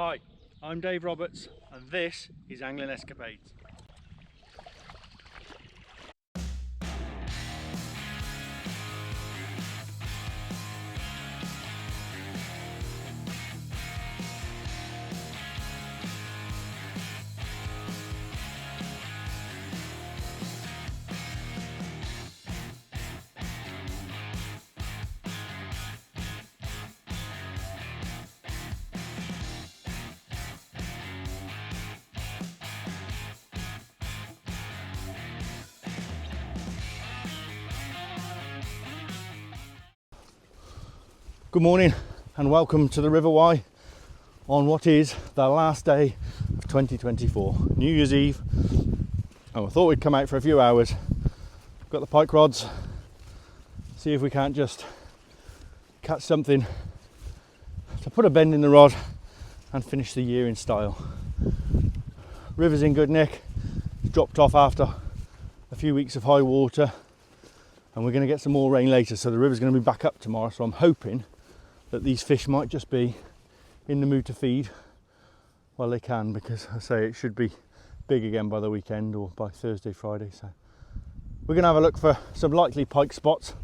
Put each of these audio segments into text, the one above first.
Hi, I'm Dave Roberts and this is Angling Escapades. Good morning and welcome to the River Wye on what is the last day of 2024, New Year's Eve. I thought we'd come out for a few hours, got the pike rods, see if we can't just catch something to put a bend in the rod and finish the year in style. River's in good nick, it's dropped off after a few weeks of high water and we're going to get some more rain later, so the river's going to be back up tomorrow, so I'm hoping that these fish might just be in the mood to feed while they can, because I say it should be big again by the weekend or by Thursday, Friday. So we're going to have a look for some likely pike spots,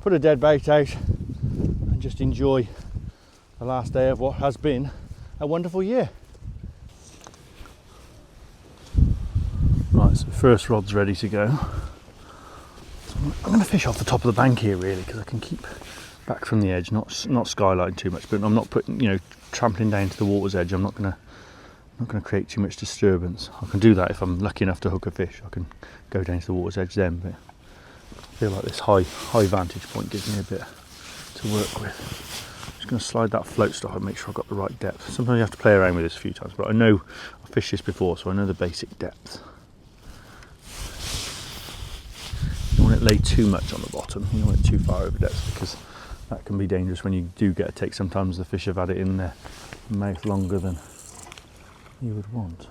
put a dead bait out and just enjoy the last day of what has been a wonderful year. Right, so first rod's ready to go. So I'm going to fish off the top of the bank here really, because I can keep back from the edge, not skylighting too much, but I'm not putting, trampling down to the water's edge. I'm not gonna create too much disturbance. I can do that if I'm lucky enough to hook a fish. I can go down to the water's edge then, but I feel like this high vantage point gives me a bit to work with. I'm just gonna slide that float stock and make sure I've got the right depth. Sometimes you have to play around with this a few times, but I know I've fished this before, so I know the basic depth. You don't want it lay too much on the bottom, you don't want it too far over depth, because that can be dangerous when you do get a take. Sometimes the fish have had it in their mouth longer than you would want.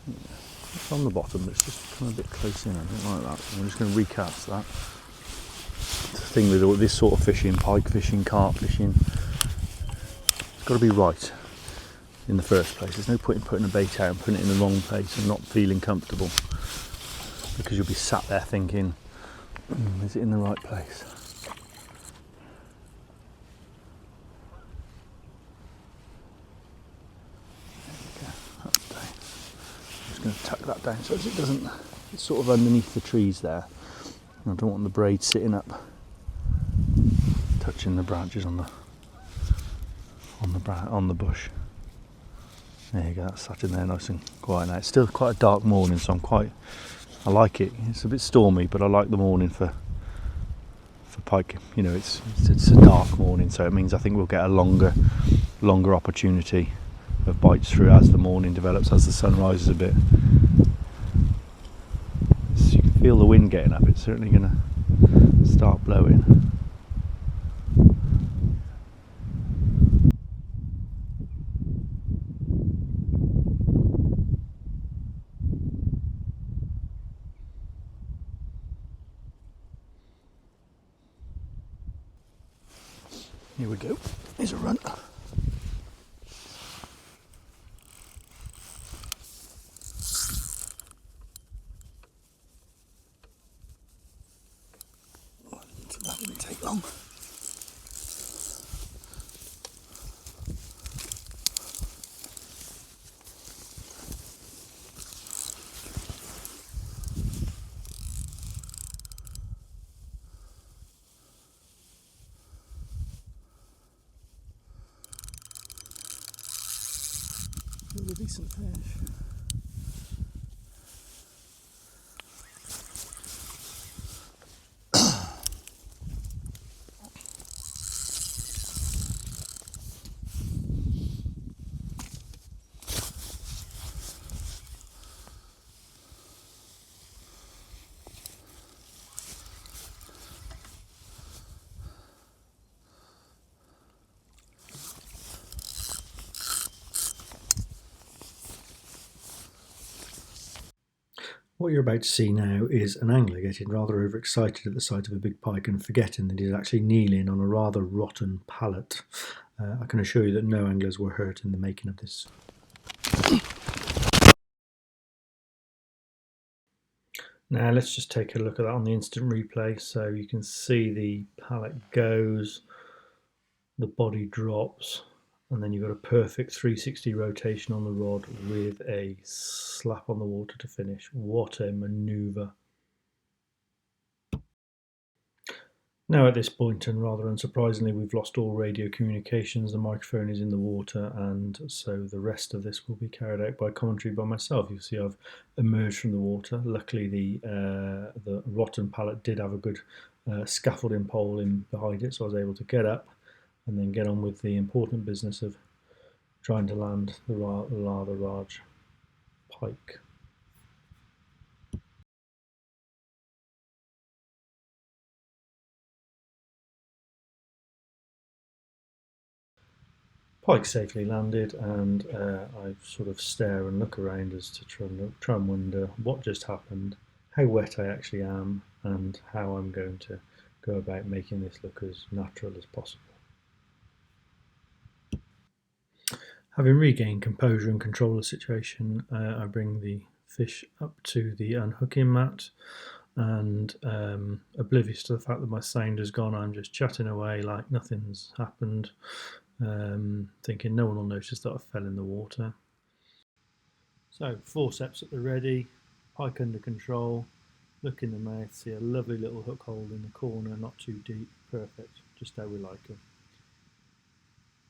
Yeah, it's on the bottom, but it's just come a bit close in. I don't like that. So I'm just going to recast that. It's the thing with all this sort of fishing, pike fishing, carp fishing, it's got to be right in the first place. There's no point in putting a bait out and putting it in the wrong place and not feeling comfortable, because you'll be sat there thinking, is it in the right place? There we go, that's down. I'm just going to tuck that down so it doesn't, it's sort of underneath the trees there. And I don't want the braid sitting up, touching the branches on the bush. There you go, that's sat in there nice and quiet now. It's still quite a dark morning, so I like it. It's a bit stormy, but I like the morning for pike. It's a dark morning, so it means I think we'll get a longer opportunity of bites through as the morning develops, as the sun rises a bit. So you can feel the wind getting up. It's certainly going to start blowing. Here we go, here's a run. So that didn't take long. A decent fish. What you're about to see now is an angler getting rather overexcited at the sight of a big pike and forgetting that he's actually kneeling on a rather rotten pallet. I can assure you that no anglers were hurt in the making of this. Now let's just take a look at that on the instant replay. So you can see the pallet goes, the body drops, and then you've got a perfect 360 rotation on the rod with a slap on the water to finish. What a manoeuvre. Now at this point, and rather unsurprisingly, we've lost all radio communications, the microphone is in the water, and so the rest of this will be carried out by commentary by myself. You'll see I've emerged from the water. Luckily the rotten pallet did have a good scaffolding pole in behind it, so I was able to get up and then get on with the important business of trying to land the rather large pike. Pike safely landed, and I sort of stare and look around as to try and wonder what just happened, how wet I actually am, and how I'm going to go about making this look as natural as possible. Having regained composure and control of the situation, I bring the fish up to the unhooking mat, and oblivious to the fact that my sound has gone, I'm just chatting away like nothing's happened, thinking no one will notice that I fell in the water. So forceps at the ready, pike under control, look in the mouth, see a lovely little hook hold in the corner, not too deep, perfect, just how we like them.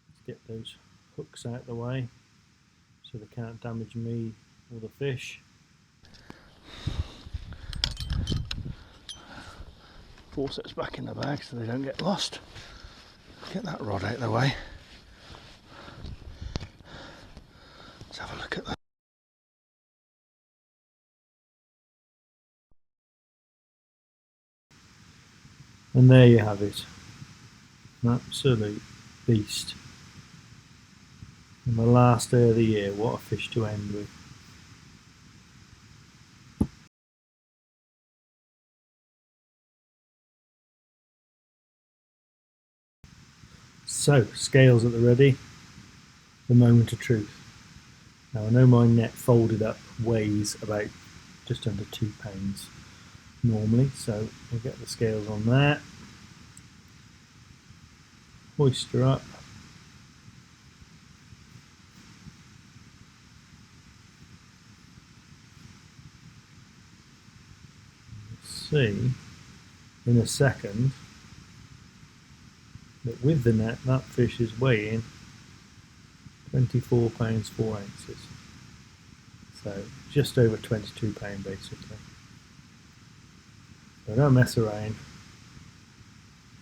Let's get those hooks out of the way so they can't damage me or the fish. Forceps back in the bag so they don't get lost. Get that rod out of the way. Let's have a look at that. And there you have it, an absolute beast. And the last day of the year, what a fish to end with. So, scales at the ready, the moment of truth. Now I know my net folded up weighs about just under £2 normally, so we'll get the scales on there. Hoist her up. See in a second that with the net that fish is weighing £24 4 ounces, so just over £22 basically. So don't mess around,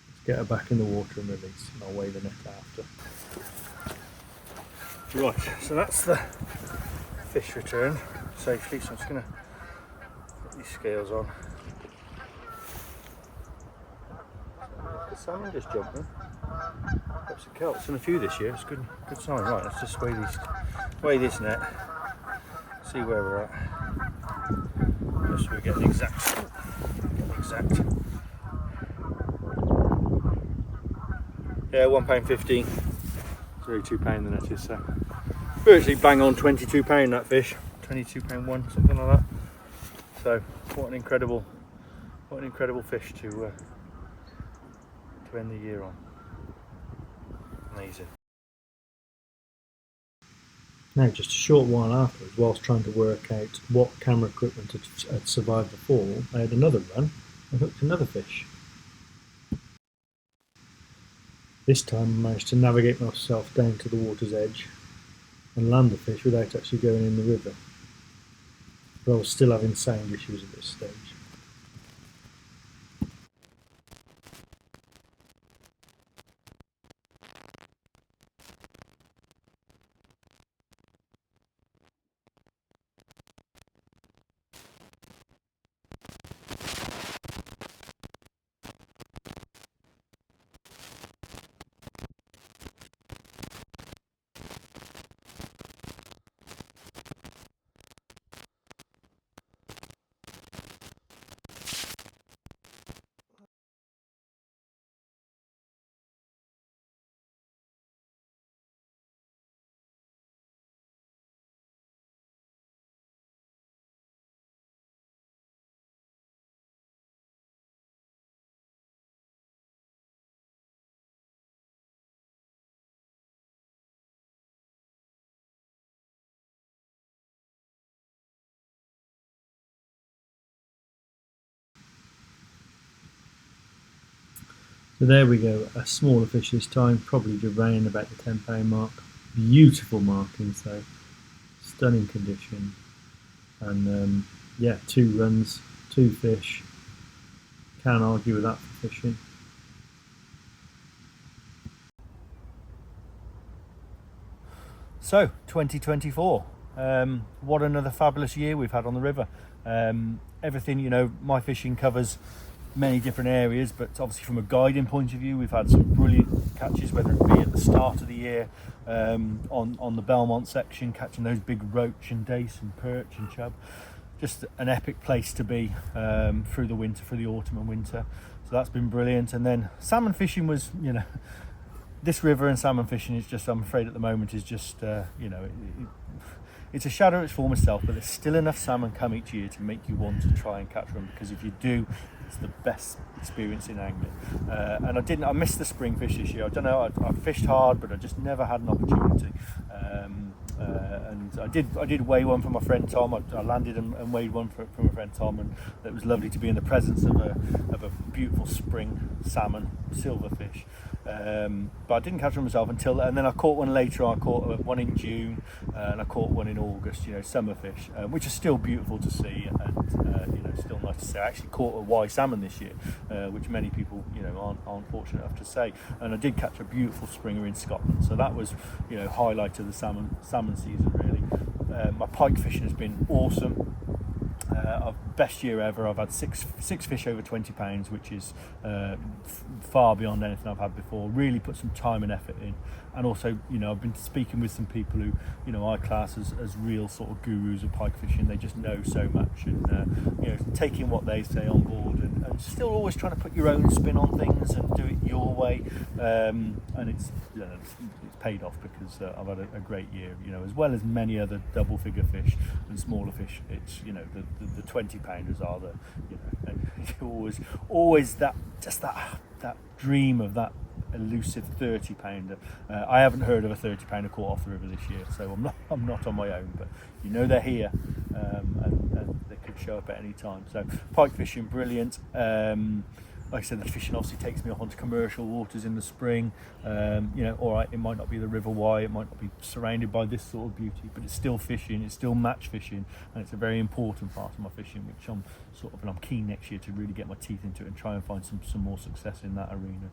let's get her back in the water and release, and I'll weigh the net after. Right, so that's the fish return safely, so I'm just going to put these scales on. The salmon just jumping. Perhaps a kelp's and a few this year. It's good sign. Right, let's just weigh this net. See where we're at. Just so we get the exact. Yeah, £1.15. It's really £2 the net is. So virtually bang on £22 that fish. £22.1, something like that. So what an incredible fish to end the year on. Amazing. Now, just a short while afterwards, whilst trying to work out what camera equipment had survived the fall, I had another run and hooked another fish. This time I managed to navigate myself down to the water's edge and land the fish without actually going in the river, but I was still having sound issues at this stage. So there we go, a smaller fish this time, probably just around about the £10 mark. Beautiful markings though, stunning condition, and yeah, 2 runs, 2 fish. Can't argue with that for fishing. So 2024, what another fabulous year we've had on the river. Everything, you know, my fishing covers many different areas, but obviously from a guiding point of view, we've had some brilliant catches, whether it be at the start of the year on the Belmont section, catching those big roach and dace and perch and chub. Just an epic place to be through the winter, through the autumn and winter. So that's been brilliant. And then salmon fishing was, you know, this river and salmon fishing is just, I'm afraid at the moment, is just, you know, it's a shadow of its former self, but there's still enough salmon come each year to make you want to try and catch them, because if you do, it's the best experience in angling. And I missed the spring fish this year. I don't know, I fished hard, but I just never had an opportunity. And I did weigh one for my friend Tom. I landed and weighed one for my friend Tom, and it was lovely to be in the presence of a beautiful spring salmon, silverfish. But I didn't catch one myself and then I caught one later on. I caught one in June, and I caught one in August, you know, summer fish, which is still beautiful to see, and you know, still nice to see. I actually caught a Y salmon this year, which many people, you know, aren't fortunate enough to say. And I did catch a beautiful springer in Scotland, so that was, you know, highlight of the salmon season really. My pike fishing has been awesome. Best year ever. I've had six fish over £20, which is far beyond anything I've had before. Really put some time and effort in, and also, you know, I've been speaking with some people who, you know, I class as real sort of gurus of pike fishing. They just know so much, and you know, taking what they say on board, and still always trying to put your own spin on things and do it your way. And it's, you know, it's paid off, because I've had a great year, you know, as well as many other double figure fish and smaller fish. It's, you know, the 20 pounders are the, you know, and always that dream of that elusive 30 pounder. I haven't heard of a 30 pounder caught off the river this year, so I'm not on my own, but you know, they're here, and they could show up at any time. So pike fishing, brilliant. Like I said, the fishing obviously takes me off onto commercial waters in the spring. You know, all right, it might not be the River Wye, it might not be surrounded by this sort of beauty, but it's still fishing, it's still match fishing, and it's a very important part of my fishing, which I'm keen next year to really get my teeth into it and try and find some more success in that arena.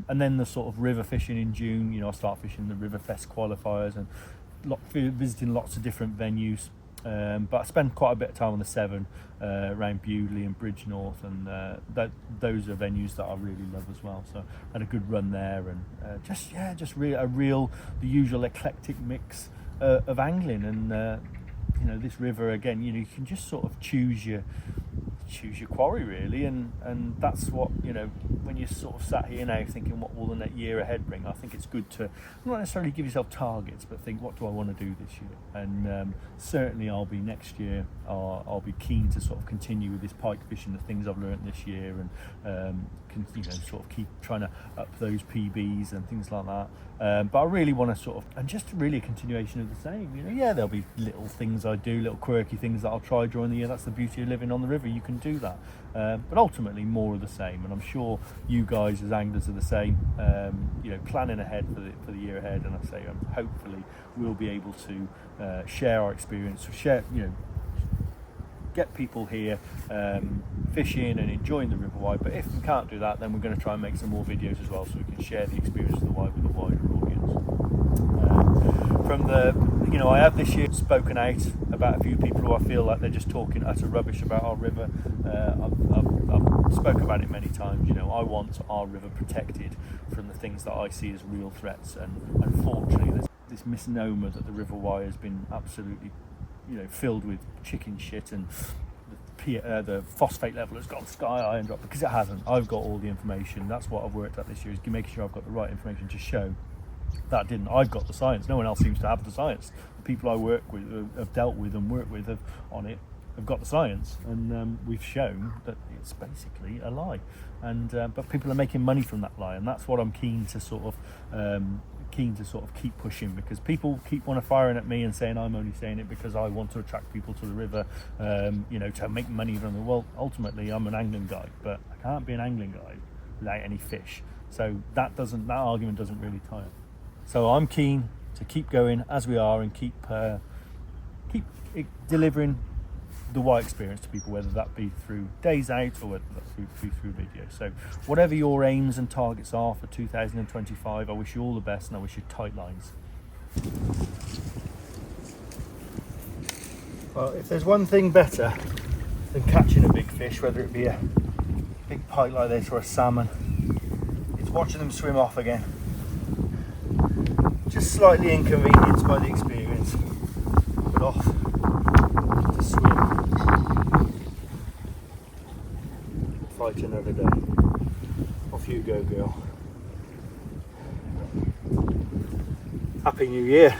And then the sort of river fishing in June, you know, I start fishing the River Fest qualifiers and visiting lots of different venues. But I spend quite a bit of time on the Severn, around Bewdley and Bridgenorth, and those are venues that I really love as well. So I had a good run there, and the usual eclectic mix of angling. And you know, this river again, you know, you can just sort of choose your quarry really, and that's what, you know, when you're sort of sat here now thinking what will the next year ahead bring, I think it's good to not necessarily give yourself targets, but think, what do I want to do this year? And certainly I'll be next year, I'll be keen to sort of continue with this pike fishing, the things I've learned this year, and you know, sort of keep trying to up those PBs and things like that. But I really want to sort of, and just really a continuation of the same, you know. Yeah, there'll be little things I do, little quirky things that I'll try during the year. That's the beauty of living on the river, you can do that. But ultimately more of the same, and I'm sure you guys as anglers are the same, you know, planning ahead for the year ahead. And I say, hopefully we'll be able to share our experience, you know, get people here fishing and enjoying the River Wye. But if we can't do that, then we're going to try and make some more videos as well, so we can share the experience of the Wye with a wider audience. You know, I have this year spoken out about a few people who I feel like they're just talking utter rubbish about our river. I've spoken about it many times. You know, I want our river protected from the things that I see as real threats, and unfortunately there's this misnomer that the River Wye has been absolutely, you know, filled with chicken shit, and the phosphate level has gone sky high and dropped, because it hasn't. I've got all the information. That's what I've worked at this year, is making sure I've got the right information to show that didn't. I've got the science. No one else seems to have the science. The people I work with, have dealt with and worked with on it, have got the science, and we've shown that it's basically a lie. And but people are making money from that lie, and that's what I'm keen to sort of keep pushing, because people keep firing at me and saying I'm only saying it because I want to attract people to the river, you know, to make money from it. Well, ultimately I'm an angling guide, but I can't be an angling guide without any fish. So that argument doesn't really tie up. So I'm keen to keep going as we are and keep delivering the white experience to people, whether that be through days out or whether that be through video. So whatever your aims and targets are for 2025, I wish you all the best and I wish you tight lines. Well, if there's one thing better than catching a big fish, whether it be a big pike like this or a salmon, it's watching them swim off again. Just slightly inconvenienced by the experience, but off to swim. Fight another day. Off you go, girl. Happy New Year.